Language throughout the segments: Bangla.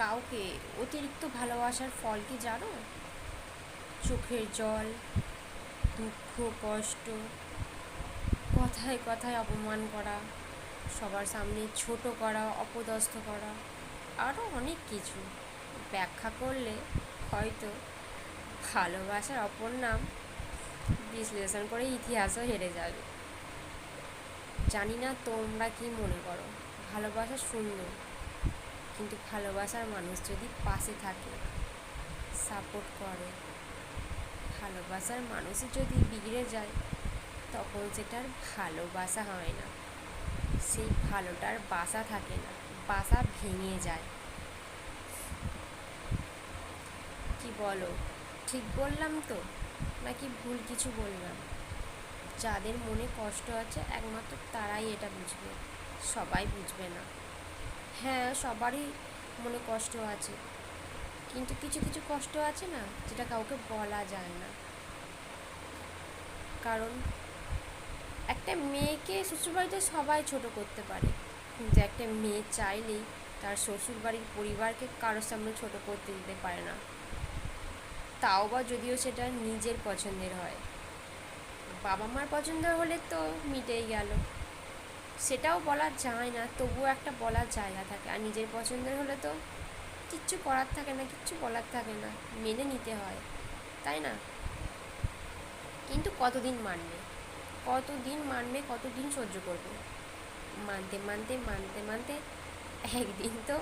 কাউকে অতিরিক্ত ভালোবাসার ফল কি জানো? চোখের জল, দুঃখ, কষ্ট, কথায় কথায় অপমান করা, সবার সামনে ছোট করা, অপদস্থ করা, আরও অনেক কিছু ব্যাখ্যা করলে হয়তো ভালোবাসার অপর নাম বিশ্লেষণ করে ইতিহাসও হেরে যাবে। জানি না তোমরা কি মনে করো, ভালোবাসা সুন্দর, কিন্তু ভালোবাসার মানুষ যদি পাশে থাকে, সাপোর্ট করে, ভালোবাসার মানুষই যদি বিগড়ে যায়, তখন সেটার ভালোবাসা হয় না, সেই ভালোটার বাসা থাকে না, বাসা ভেঙে যায়। কি বলো, ঠিক বললাম তো, নাকি ভুল কিছু বললাম? যাদের মনে কষ্ট আছে একমাত্র তারাই এটা বুঝবে, সবাই বুঝবে না। হ্যাঁ, সবারই মনে কষ্ট আছে, কিন্তু কিছু কিছু কষ্ট আছে না, যেটা কাউকে বলা যায় না। কারণ একটা মেয়েকে শ্বশুরবাড়িতে সবাই ছোট করতে পারে, কিন্তু একটা মেয়ে চাইলেই তার শ্বশুরবাড়ির পরিবারকে কারোর সামনে ছোট করতে দিতে পারে না, তাও বা যদিও সেটা নিজের পছন্দের হয়। বাবা মার পছন্দের হলে তো মিটেই গেল, সেটাও বলা যায় না, তবুও একটা বলার জায়গা থাকে। আর নিজের পছন্দের হলে তো কিচ্ছু করার থাকে না, কিচ্ছু বলার থাকে না, মেনে নিতে হয়, তাই না? কিন্তু কতদিন মানবে, কতদিন মানবে, কতদিন সহ্য করবে? মানতে মানতে মানতে মানতে একদিন তো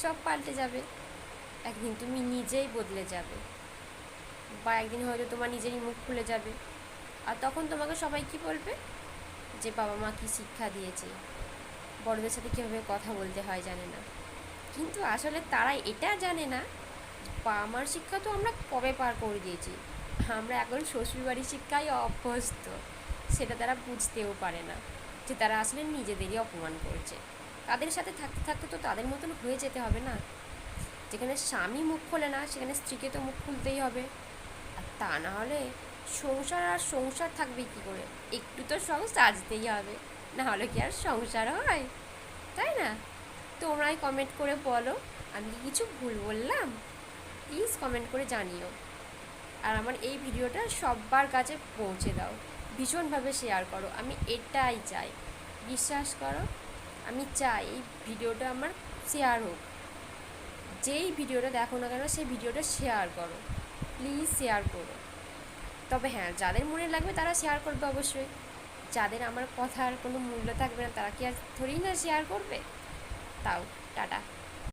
সব পাল্টে যাবে, একদিন তুমি নিজেই বদলে যাবে, বা একদিন হয়তো তোমার নিজেরই মুখ খুলে যাবে। আর তখন তোমাকে সবাই কি বলবে? যে বাবা মা কি শিক্ষা দিয়েছে, বড়দের সাথে কীভাবে কথা বলতে হয় জানে না। কিন্তু আসলে তারা এটা জানে না, বাবা মার শিক্ষা তো আমরা কবে পার করে দিয়েছি, আমরা এখন শ্বশুরবাড়ির শিক্ষায় অভ্যস্ত। সেটা তারা বুঝতেও পারে না যে তারা আসলে নিজেদেরই অপমান করছে। তাদের সাথে থাকতে থাকতে তো তাদের মতন হয়ে যেতে হবে না। যেখানে স্বামী মুখ খোলে না, সেখানে স্ত্রীকে তো মুখ খুলতেই হবে। আর তা না হলে সংসার আর সংসার থাকবে কী করে? একটু তো সঙ্গ সাজতেই হবে, না হলে কি আর সংসার হয়? তাই না? তোমরাই কমেন্ট করে বলো, আমি কি কিছু ভুল বললাম? প্লিজ কমেন্ট করে জানিও। আর আমার এই ভিডিওটা সবার কাছে পৌঁছে দাও, ভীষণভাবে শেয়ার করো, আমি এটাই চাই। বিশ্বাস করো, আমি চাই এই ভিডিওটা আমার শেয়ার হোক। যেই ভিডিওটা দেখো না কেন সেই ভিডিওটা শেয়ার করো, প্লিজ শেয়ার করো। তবে হ্যাঁ, যাদের মনে লাগবে তারা শেয়ার করবে অবশ্যই। যাদের আমার কথার কোনো মূল্য থাকবে না, তারা কি আর থোড়ি না শেয়ার করবে? তাও টাটা।